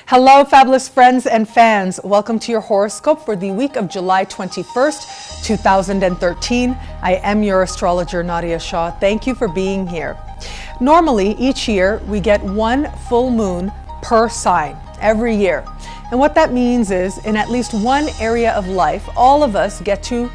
Hello, fabulous friends and fans. Welcome to your horoscope for the week of July 21st, 2013. I am your astrologer, Nadiya Shah. Thank you for being here. Normally, each year, we get one full moon per sign every year. And what that means is, in at least one area of life, all of us get to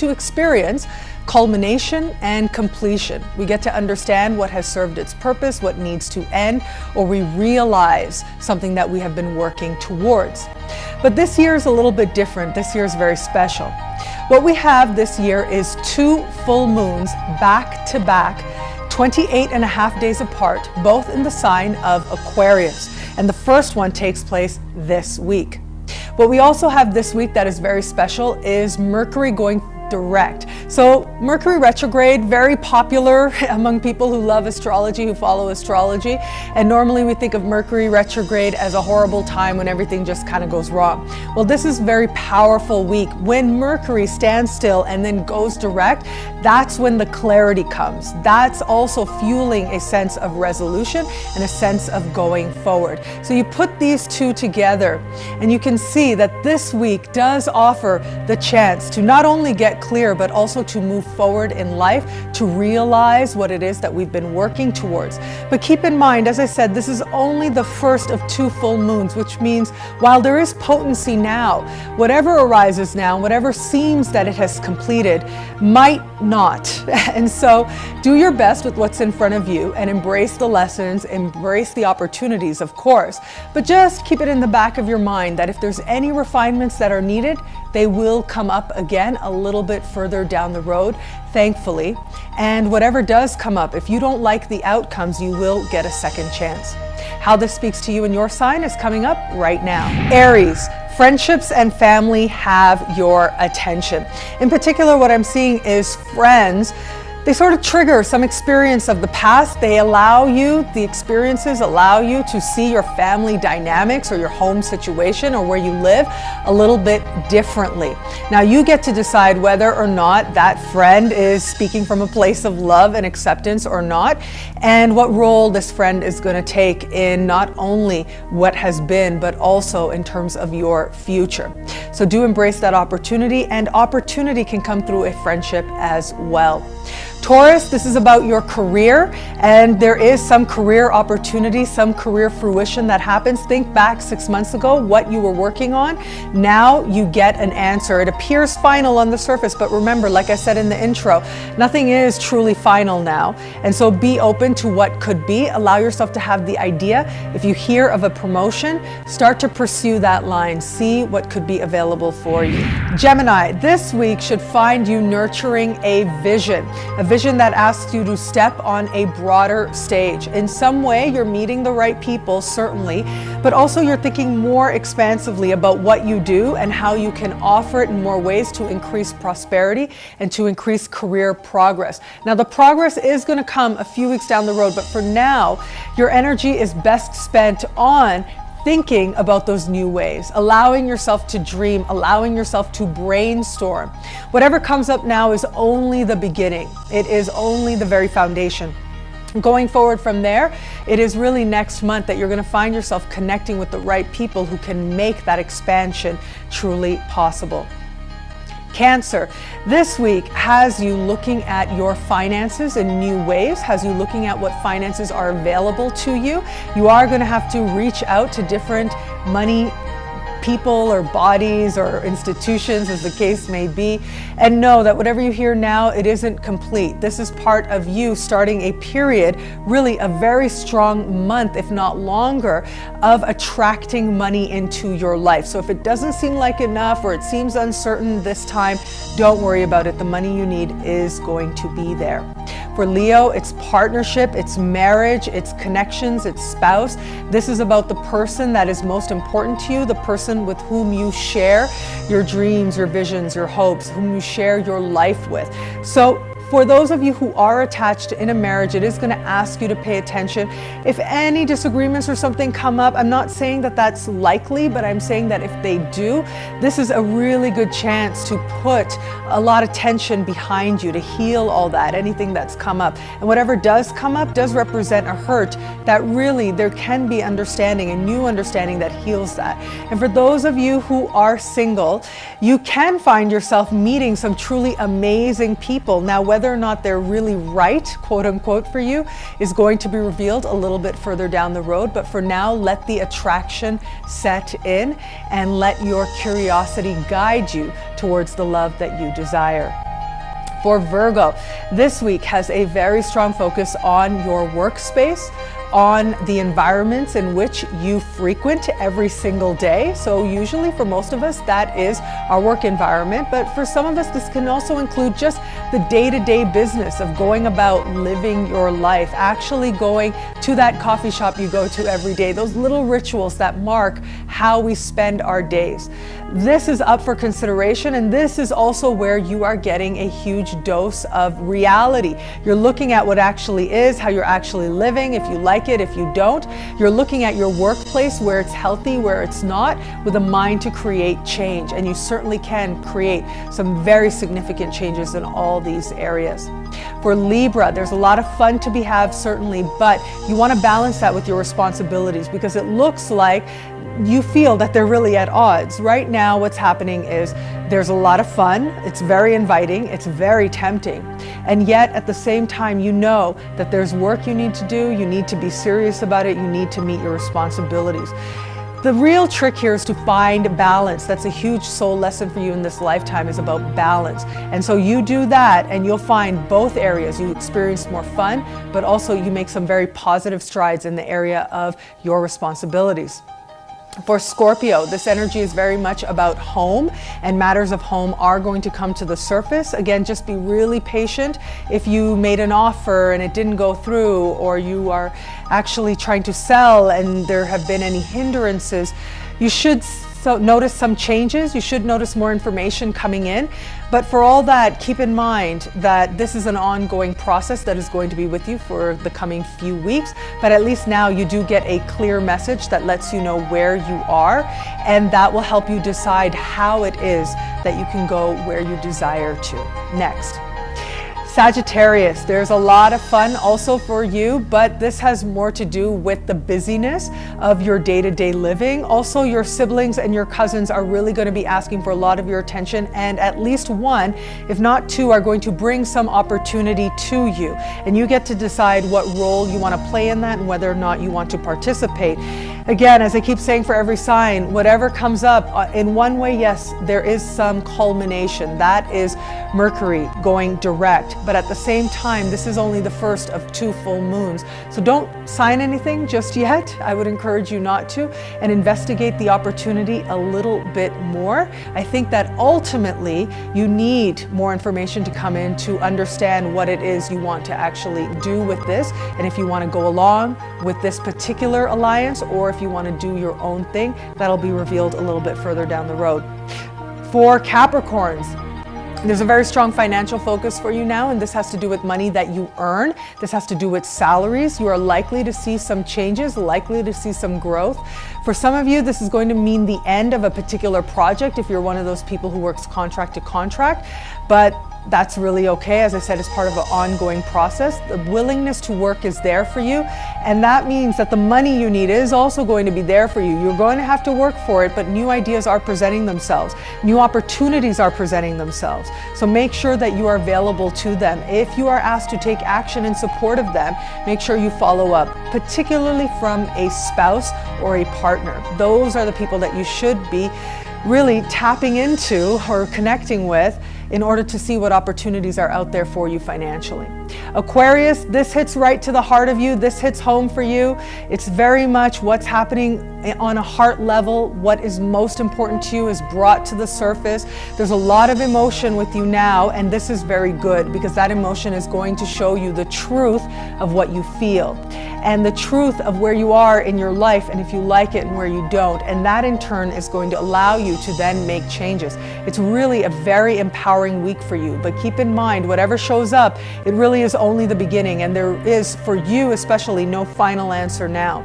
experience culmination and completion. We get to understand what has served its purpose, what needs to end, or we realize something that we have been working towards. But this year is a little bit different. This year is very special. What we have this year is two full moons back to back, 28 and a half days apart, both in the sign of Aquarius. And the first one takes place this week. What we also have this week that is very special is Mercury going direct. So Mercury retrograde, very popular among people who love astrology, who follow astrology. And normally we think of Mercury retrograde as a horrible time when everything just kind of goes wrong. Well, this is a very powerful week. When Mercury stands still and then goes direct, that's when the clarity comes. That's also fueling a sense of resolution and a sense of going forward. So you put these two together and you can see that this week does offer the chance to not only get clear, but also to move forward in life, to realize what it is that we've been working towards. But keep in mind, as I said, this is only the first of two full moons, which means while there is potency now, whatever arises now, whatever seems that it has completed, might not. And so do your best with what's in front of you and embrace the lessons, embrace the opportunities, of course, but just keep it in the back of your mind that if there's any refinements that are needed, they will come up again a little bit further down the road, thankfully. And whatever does come up, if you don't like the outcomes, you will get a second chance. How this speaks to you and your sign is coming up right now. Aries. Friendships and family have your attention. In particular, what I'm seeing is friends. They sort of trigger some experience of the past. They allow you, the experiences allow you to see your family dynamics or your home situation or where you live a little bit differently. Now you get to decide whether or not that friend is speaking from a place of love and acceptance or not, and what role this friend is going to take in not only what has been, but also in terms of your future. So do embrace that opportunity, and opportunity can come through a friendship as well. Taurus, this is about your career, and there is some career opportunity, some career fruition that happens. Think back 6 months ago, what you were working on. Now you get an answer. It appears final on the surface, but remember, like I said in the intro, nothing is truly final now. And so be open to what could be. Allow yourself to have the idea. If you hear of a promotion, start to pursue that line. See what could be available for you. Gemini, this week should find you nurturing a vision that asks you to step on a broader stage. In some way, you're meeting the right people, certainly, but also you're thinking more expansively about what you do and how you can offer it in more ways to increase prosperity and to increase career progress. Now, the progress is going to come a few weeks down the road, but for now, your energy is best spent on thinking about those new ways, allowing yourself to dream, allowing yourself to brainstorm. Whatever comes up now is only the beginning. It is only the very foundation. Going forward from there, it is really next month that you're going to find yourself connecting with the right people who can make that expansion truly possible. Cancer, this week has you looking at your finances in new ways, has you looking at what finances are available to you. You are going to have to reach out to different money people or bodies or institutions, as the case may be, and know that whatever you hear now, it isn't complete. This is part of you starting a period, really a very strong month, if not longer, of attracting money into your life. So if it doesn't seem like enough or it seems uncertain this time, don't worry about it. The money you need is going to be there. For Leo, it's partnership, it's marriage, it's connections, it's spouse. This is about the person that is most important to you, the person with whom you share your dreams, your visions, your hopes, whom you share your life with. So For those of you who are attached in a marriage, it is going to ask you to pay attention. If any disagreements or something come up, I'm not saying that that's likely, but I'm saying that if they do, this is a really good chance to put a lot of tension behind you, to heal all that, anything that's come up. And whatever does come up does represent a hurt that really there can be understanding, a new understanding that heals that. And for those of you who are single, you can find yourself meeting some truly amazing people. Now, whether or not they're really right, quote unquote, for you is going to be revealed a little bit further down the road. But for now, let the attraction set in and let your curiosity guide you towards the love that you desire. For Virgo, this week has a very strong focus on your workspace, on the environments in which you frequent every single day. So usually for most of us, that is our work environment. But for some of us, this can also include just the day-to-day business of going about living your life, actually going to that coffee shop you go to every day, those little rituals that mark how we spend our days. This is up for consideration, and this is also where you are getting a huge dose of reality. You're looking at what actually is, how you're actually living, if you like it, if you don't. You're looking at your workplace, where it's healthy, where it's not, with a mind to create change. And you certainly can create some very significant changes in all these areas. For Libra, there's a lot of fun to be had, certainly, but you want to balance that with your responsibilities, because it looks like you feel that they're really at odds. Right now, what's happening is there's a lot of fun. It's very inviting. It's very tempting. And yet, at the same time, you know that there's work you need to do. You need to be serious about it. You need to meet your responsibilities. The real trick here is to find balance. That's a huge soul lesson for you in this lifetime, is about balance. And so you do that and you'll find both areas. You experience more fun, but also you make some very positive strides in the area of your responsibilities. For Scorpio, this energy is very much about home, and matters of home are going to come to the surface. Again, just be really patient. If you made an offer and it didn't go through, or you are actually trying to sell and there have been any hindrances, you should notice some changes. You should notice more information coming in. But for all that, keep in mind that this is an ongoing process that is going to be with you for the coming few weeks. But at least now you do get a clear message that lets you know where you are, and that will help you decide how it is that you can go where you desire to. Next. Sagittarius, there's a lot of fun also for you, but this has more to do with the busyness of your day-to-day living. Also, your siblings and your cousins are really going to be asking for a lot of your attention, and at least one, if not two, are going to bring some opportunity to you. And you get to decide what role you want to play in that and whether or not you want to participate. Again, as I keep saying for every sign, whatever comes up, in one way, yes, there is some culmination. That is Mercury going direct. But at the same time, this is only the first of 2 full moons. So don't sign anything just yet. I would encourage you not to, and investigate the opportunity a little bit more. I think that ultimately you need more information to come in to understand what it is you want to actually do with this, and if you want to go along with this particular alliance, or if you want to do your own thing, that'll be revealed a little bit further down the road. For Capricorns, there's a very strong financial focus for you now, and this has to do with money that you earn. This has to do with salaries. You are likely to see some changes, likely to see some growth. For some of you, this is going to mean the end of a particular project if you're one of those people who works contract to contract, but that's really okay. As I said, it's part of an ongoing process. The willingness to work is there for you, and that means that the money you need is also going to be there for you. You're going to have to work for it, but new ideas are presenting themselves. New opportunities are presenting themselves. So make sure that you are available to them. If you are asked to take action in support of them, make sure you follow up, particularly from a spouse or a partner. Those are the people that you should be really tapping into or connecting with in order to see what opportunities are out there for you financially. Aquarius, this hits right to the heart of you. This hits home for you. It's very much what's happening on a heart level. What is most important to you is brought to the surface. There's a lot of emotion with you now, and this is very good because that emotion is going to show you the truth of what you feel and the truth of where you are in your life and if you like it and where you don't. And that in turn is going to allow you to then make changes. It's really a very empowering week for you. But keep in mind, whatever shows up, it really is only the beginning, and there is, for you especially, no final answer now.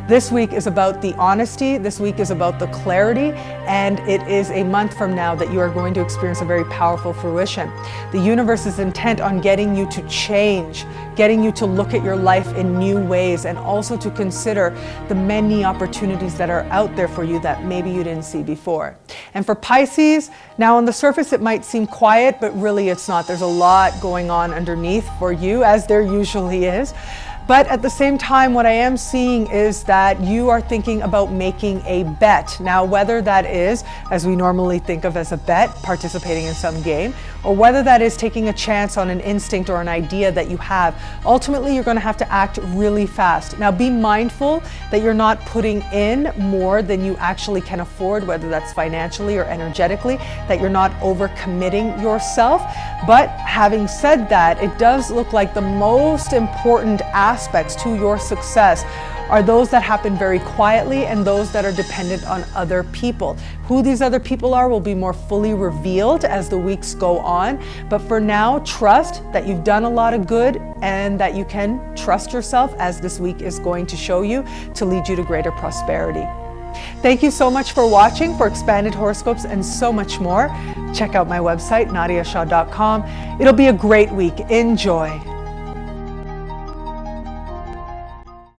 This week is about the honesty, this week is about the clarity, and it is a month from now that you are going to experience a very powerful fruition. The universe is intent on getting you to change, getting you to look at your life in new ways, and also to consider the many opportunities that are out there for you that maybe you didn't see before. And for Pisces, now on the surface it might seem quiet, but really it's not. There's a lot going on underneath for you, as there usually is. But at the same time, what I am seeing is that you are thinking about making a bet. Now, whether that is, as we normally think of as a bet, participating in some game, or whether that is taking a chance on an instinct or an idea that you have, ultimately you're going to have to act really fast. Now, be mindful that you're not putting in more than you actually can afford, whether that's financially or energetically, that you're not overcommitting yourself. But having said that, it does look like the most important aspects to your success are those that happen very quietly and those that are dependent on other people. Who these other people are will be more fully revealed as the weeks go on. But for now, trust that you've done a lot of good and that you can trust yourself, as this week is going to show you, to lead you to greater prosperity. Thank you so much for watching, for expanded horoscopes and so much more. Check out my website, nadiyashah.com. It'll be a great week. Enjoy.